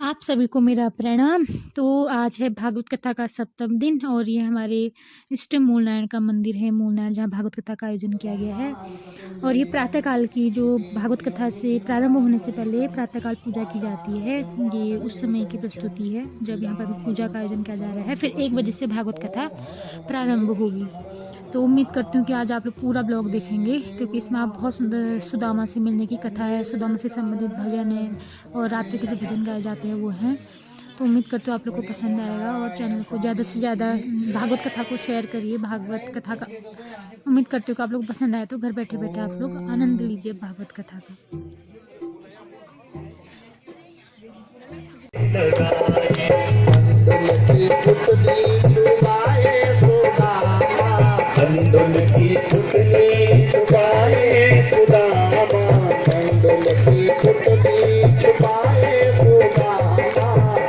आप सभी को मेरा प्रणाम। तो आज है भागवत कथा का 7वां दिन और ये हमारे इष्ट मूलनारायण का मंदिर है, मूलनारायण, जहाँ भागवत कथा का आयोजन किया गया है। और ये प्रातःकाल की जो भागवत कथा से प्रारंभ होने से पहले प्रातःकाल पूजा की जाती है। ये उस समय की प्रस्तुति है जब यहाँ पर पूजा का आयोजन किया जा रहा है। फिर 1 बजे से भागवत कथा प्रारंभ होगी। तो उम्मीद करती हूँ कि आज आप लोग पूरा ब्लॉग देखेंगे, क्योंकि इसमें आप बहुत सुंदर सुदामा से मिलने की कथा है, सुदामा से संबंधित भजन है और रात्रि के जो भजन गाए जाते हैं वो हैं। तो उम्मीद करती हूँ आप लोग को पसंद आएगा और चैनल को ज़्यादा से ज़्यादा भागवत कथा को शेयर करिए। भागवत कथा का उम्मीद करती हूँ कि आप लोग को पसंद आए, तो घर बैठे बैठे आप लोग आनंद लीजिए भागवत कथा का। कंदुल की पुतली छुपाए सुदामा, कंदुल की पुतली छुपाए सुदामा,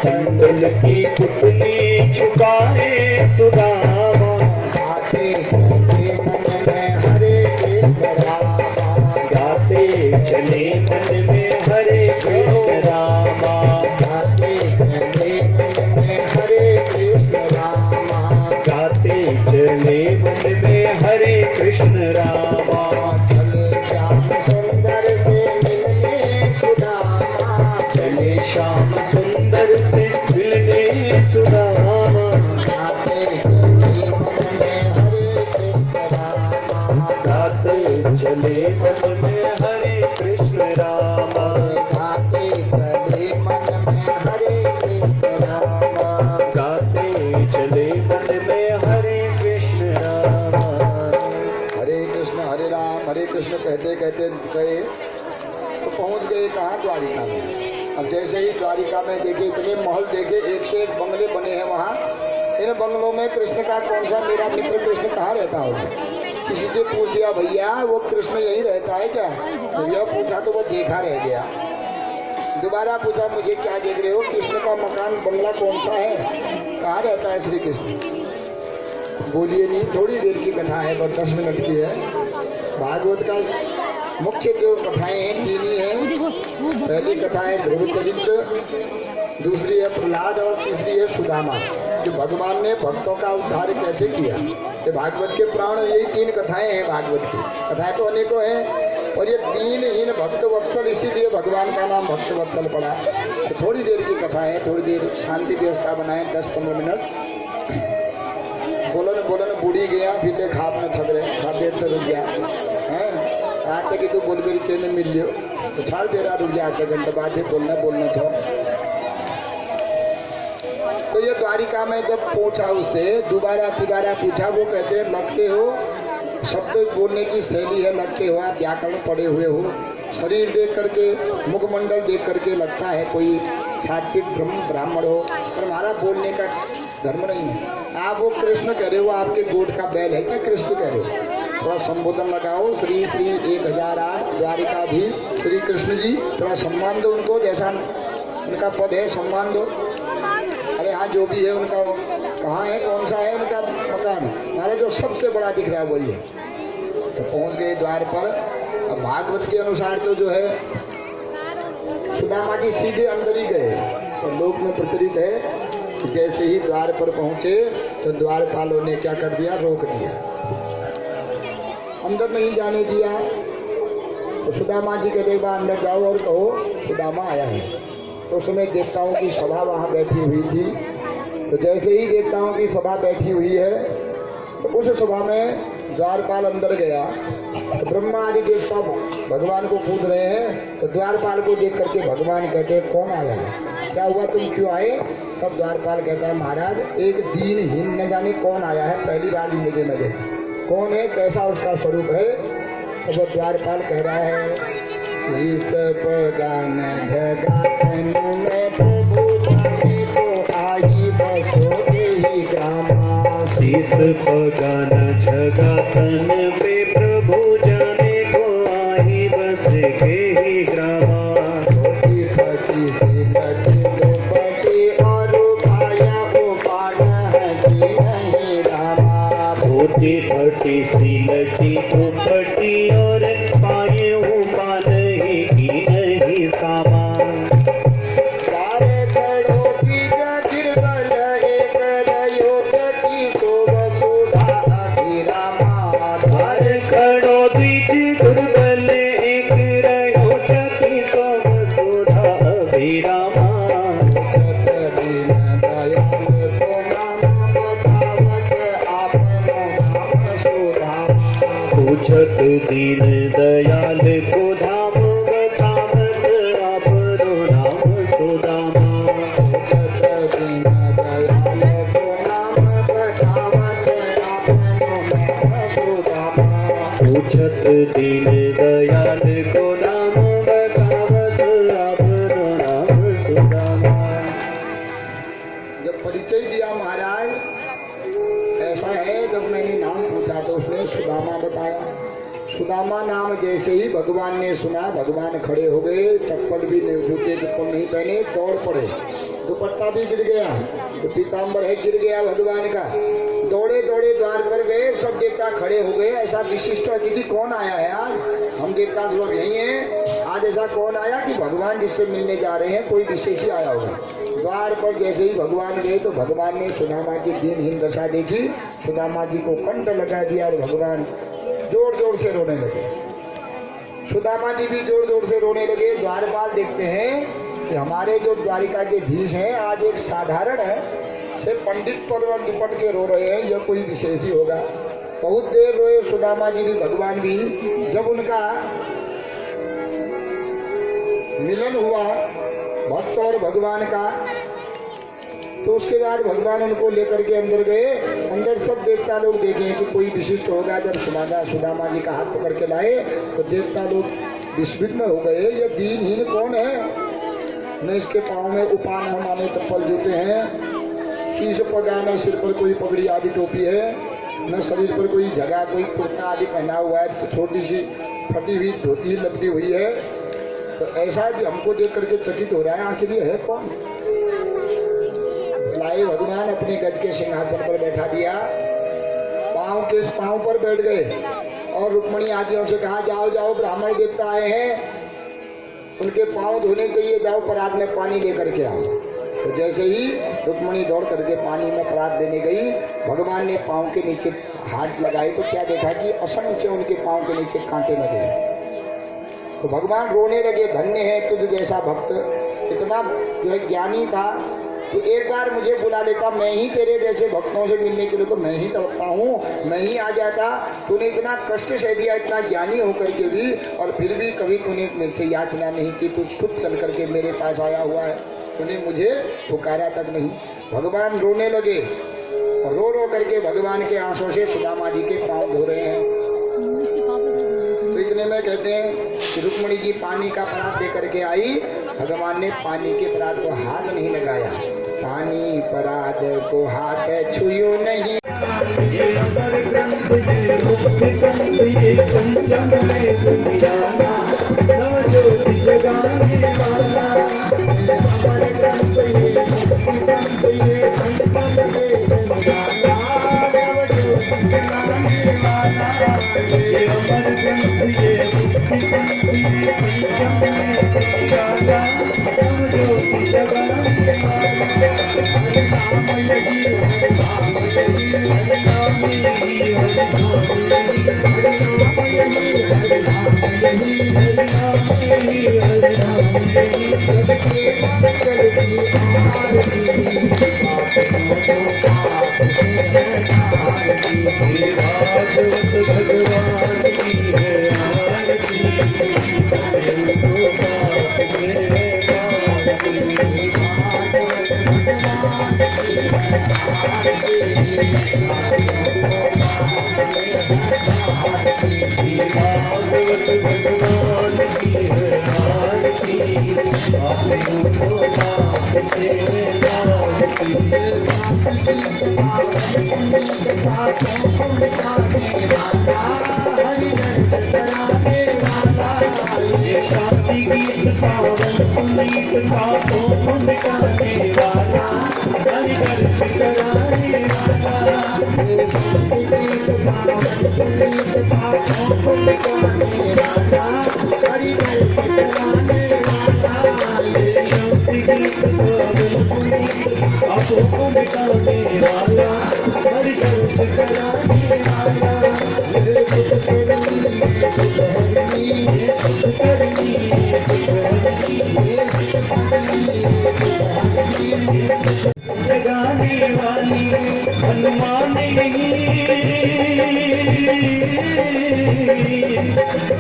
कंदुल की पुतली छुपाए सुदामा, गाते चले मन में हरे कृष्ण रामा, गाते चले मन में हरे कृष्ण रामा, गाते चले मन में हरे कृष्ण रामा, गाते चले मन में हरे कृष्ण रामा, चले श्याम सुंदर से मिलने सुदामा, चले श्याम सुंदर से मिलने सुदामा, गाते चले मन में हरे कृष्ण रामा, गाते चले मन में हरे कृष्ण रामा, गाते चले मन में हरे कृष्ण रामा, गाते चले मन में हरे कृष्ण रामा। हरे कृष्ण कहते कहते गए तो पहुंच गए कहाँ? द्वारिका में। अब जैसे ही द्वारिका में देखे, इतने महल देखे, एक से एक बंगले बने हैं वहाँ। इन बंगलों में कृष्ण का कौन सा, मेरा मित्र कृष्ण कहाँ रहता होगा? किसी से पूछ दिया, भैया वो कृष्ण यही रहता है क्या? भैया पूछा तो वो देखा रह गया। दोबारा पूछा, मुझे क्या देख रहे हो? कृष्ण का मकान बंगला कौन सा है, कहाँ रहता है श्री कृष्ण? बोलिए नहीं, थोड़ी देर की कथा है, बस 10 मिनट की है। भागवत का मुख्य जो कथाएं हैं 3 ही हैं। पहली कथा है ध्रुव चरित्र, दूसरी है प्रहलाद और तीसरी है सुदामा, जो भगवान ने भक्तों का उद्धार कैसे किया। ये भागवत के प्राण यही 3 कथाएं हैं। भागवत की कथाएं तो अनेकों हैं और ये 3 हीन भक्त वत्सल, इसीलिए भगवान का नाम भक्त वत्सल पड़ा। तो थोड़ी देर की कथा है, थोड़ी देर शांति व्यवस्था बनाए, 10-15 मिनट। बोलन बोलन बूढ़ी गया, पीते खाप में थक रहे, खाप देर से रुक गया है। आते कि तू बोल मेरी ट्रेन मिल लियो तो छाड़ दे रहा, रुक गया आधे घंटे बाद ही बोलना था। तो ये द्वारिका में जब पूछा उससे, दोबारा पूछा, वो कहते हैं लगते हो, शब्द बोलने की शैली है, लगते हो आप व्याकरण पढ़े हुए हो, शरीर देख करके, मुखमंडल देख करके लगता है कोई सात्विक ब्राह्मण हो, पर हमारा बोलने का धर्म नहीं है। आप वो कृष्ण कह रहे हो, आपके गोट का बैल है क्या? कृष्ण कह रहे हो, थोड़ा संबोधन लगाओ। श्री 1008 द्वारिका भी श्री कृष्ण जी, थोड़ा सम्मान दो उनको, जैसा उनका पद है सम्मान दो। अरे हाँ, जो भी है उनका कहाँ है, कौन सा है उनका मकान? हमारा जो सबसे बड़ा दिख रहा है वही है। तो पहुँच गए द्वार पर। अब भागवत के अनुसार तो जो है सुदामा जी सीधे अंदर ही गए, तो लोक में प्रचलित है। जैसे ही द्वार पर पहुंचे तो द्वारपालों ने क्या कर दिया, रोक दिया, अंदर नहीं जाने दिया। तो सुदामा जी के देवा अंदर जाओ और कहो सुदामा आया है। तो उस समय देवताओं की सभा वहाँ बैठी हुई थी। तो जैसे ही देवताओं की सभा बैठी हुई है तो उस सभा में द्वारपाल अंदर गया। तो ब्रह्मा आदि देवता भगवान को पूछ रहे हैं। तो द्वारपाल को देख करके भगवान कहते हैं, कौन आया है, क्या हुआ, तुम क्यों आए? तब द्वारपाल कहता है, महाराज एक दीनहीन न जाने कौन आया है, पहली बार जिंदगी में देखा, कौन है, कैसा उसका स्वरूप है? तो वो द्वारपाल कह रहा है, इस पगान जगन में प्रभु जाने को आई बसो ही ग्रामा, शीस पगान छगा तन पे प्रभु जाने को आही बस के ही ग्रामा धोती फटी सी कटी दुपट्टी और पाया उपान है कि नहीं रामा। धोती फटी सी लटी दुपट्टी और पाए उपा नहीं की नहीं सामा सारे खड़ो की गिरबल एक रयोग की तो वसुधा अभिरामा। हर खड़ो द्विज दुर्बल एक रहो शक्ति तो वसुधा अभिरामा पूछत दीन दयाल को धाम बतावत आपनो नाम सुदामा पूछत दीन दयाल को नाम बतावत आपनो नाम सुदामा। जब परिचय दिया महाराज, ऐसा है जब मैंने नाम पूछा तो उसने सुदामा बताया। सुदामा नाम जैसे ही भगवान ने सुना, भगवान खड़े हो गए, चप्पल भी जूते चप्पल नहीं पहने, दौड़ पड़े, दुपट्टा भी गिर गया, तो पीताम्बर है गिर गया भगवान का, दौड़े दौड़े द्वार पर गए, सब देवता खड़े हो गए। ऐसा विशिष्ट अतिथि कौन आया है आज? हम देवता लोग यही हैं। आज ऐसा कौन आया कि भगवान जिससे मिलने जा रहे हैं कोई विशेष ही आया होगा। द्वार पर जैसे ही भगवान गए तो भगवान ने सुदामा की दीनहीन दशा देखी, सुदामा जी को कंठ लगा दिया और भगवान जोर जोर से रोने लगे। सुदामा जी भी जोर जोर से रोने लगे। द्वारपाल देखते हैं कि हमारे जो द्वारिका के धीश हैं आज एक साधारण है से पंडित पर दुपट के रो रहे हैं, यह कोई विशेष ही होगा। बहुत देर रोए सुदामा जी भी भगवान भी। जब उनका मिलन हुआ भक्त और भगवान का, तो उसके बाद भगवान उनको लेकर के अंदर गए। अंदर सब देवता लोग देखे कि कोई विशिष्ट होगा। जब सुदामा जी का हाथ पकड़ के लाए तो देवता लोग विस्मित हो गए, ये दीनहीन कौन है? न इसके पाँव में उपान है माने चप्पल जूते हैं, शीश पगा न सिर पर कोई पगड़ी आदि टोपी है, न शरीर पर कोई जगह कोई कुर्ता आदि पहना हुआ है, छोटी सी फटी हुई धोती लपटी हुई है। तो ऐसा कि हमको देख करके चकित हो रहा है, आखिर ये है कौन? लाए भगवान अपने गज के सिंहासन पर बैठा दिया, पाँव पर बैठ गए और रुक्मणी आदियों से कहा जाओ जाओ ब्राह्मण देवता आए हैं, उनके पाँव धोने के लिए जाओ, परात में पानी लेकर के आओ। तो जैसे ही रुक्मणी दौड़ करके पानी में परात देने गई, भगवान ने पाँव के नीचे हाथ लगाए तो क्या देखा कि असंख्य उनके पाँव के नीचे कांटे लगे। तो भगवान रोने लगे, धन्य है तुझ जैसा भक्त, इतना जो है ज्ञानी था, तो एक बार मुझे बुला लेता, मैं ही तेरे जैसे भक्तों से मिलने के लिए तो मैं ही तड़पता हूँ, मैं ही आ जाता। तूने इतना कष्ट सह दिया, इतना ज्ञानी होकर के भी, और फिर भी कभी तूने मेरे से याचना नहीं की, तू खुद चल करके मेरे पास आया हुआ है, तूने मुझे पुकारा तक नहीं। भगवान रोने लगे, रो रो करके भगवान के आंसू से सुदामा जी के पाँव धो रहे हैं। तो इतने में कहते हैं कि रुक्मणी जी पानी का परात दे करके आई, भगवान ने पानी के परात को हाथ नहीं लगाया, पानी परात को हाथ छुयो नहीं। जगाने वाली हनुमान यही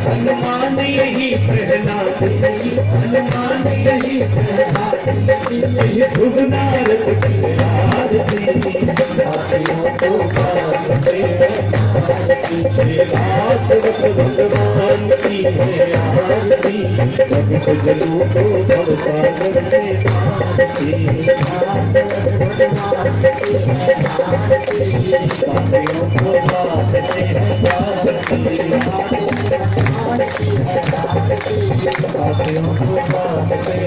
हनुमान यही प्रहलाद हनुमान यही प्रहलाद यही भुवनारद की आरती आरतियों को गाते भागवत भगवान की है आरती सब सजनों को भवसागर से आरती बातियों को बात से है बातियों को बात से है बातियों को बात से है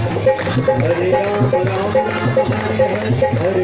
हरे राम राम हरे कृष्ण हरे हरे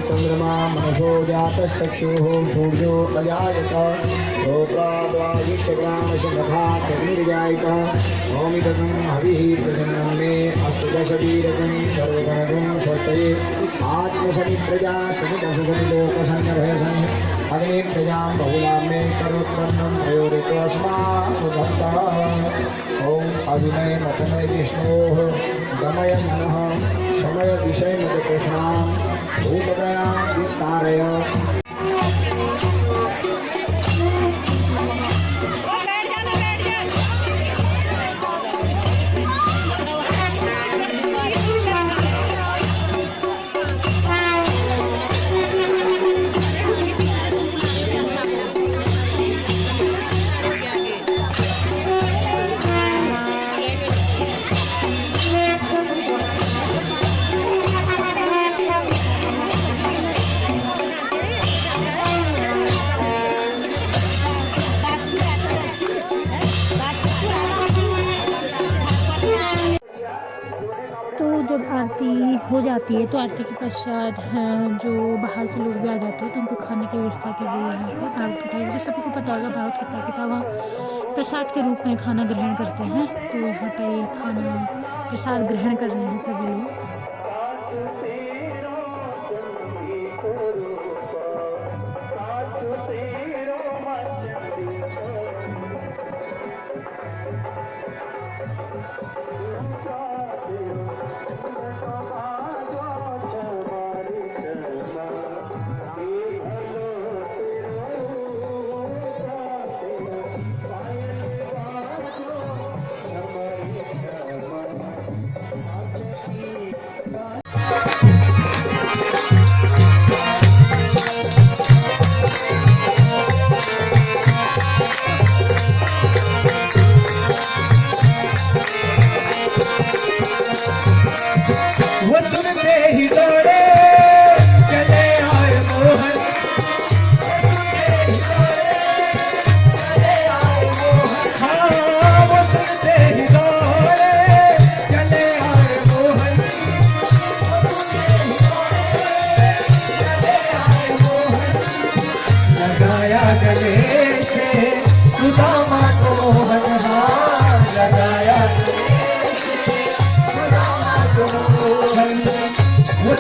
चंद्रमा मनसो जातश्चक्षुः सूर्यो अजायत लोकाद्वायुष्यग्रामशमखाग्निर्जायत ओमिदकं हविः प्रसन्नं मे अस्तु दशवीरकं सर्वगणगुं स्वस्तये आत्मसनिप्रजा समितसुखनिलोकसन्नभयसन् अग्नि प्रजां बहुलां मे करोत्पन्नं प्रयोरितोऽस्मा सुभक्तः ॐ अभिनय मतनय विष्णोः गमय मनः समय विषय मत कृष्णां भूतदया विस्तारय जब आरती हो जाती है तो आरती के पश्चात जो बाहर से लोग भी आ जाते हैं तो उनको खाने की व्यवस्था की गई है यहाँ पर भागवत कथा जैसे सभी को पता होगा भागवत कथा के वहाँ प्रसाद के रूप में खाना ग्रहण करते हैं। तो यहाँ पे खाना प्रसाद ग्रहण कर रहे हैं सभी लोग।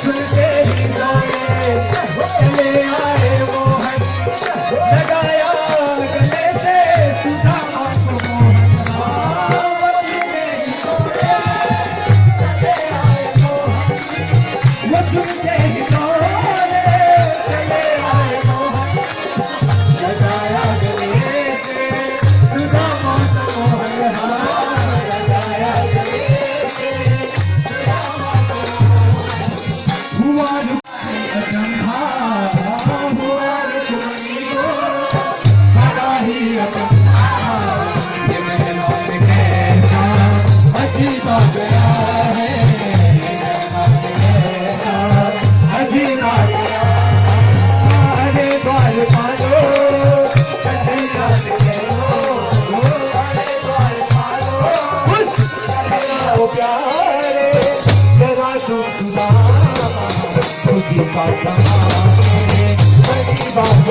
सुनते ही दौड़े चले आए मोहन लगाया गले से सुदामा को मोहन वो सुनते ही दौड़े चले आए मोहन वो सुनते ही दौड़े चले आए मोहन लगाया गले से सुदामा को मोहन लगाया गले से सुदामा को हुआ अचंभा हुआ रुक्मिणी को बड़ा ही अचंभा ये मेहमान कैसा अजीबा गया है मेहमान कैसा अजीबा गया अरे द्वार पालो कन्हैया चलो अरे द्वार पालो उस प्यारे जरा सुना खुशी का समा बड़ी बात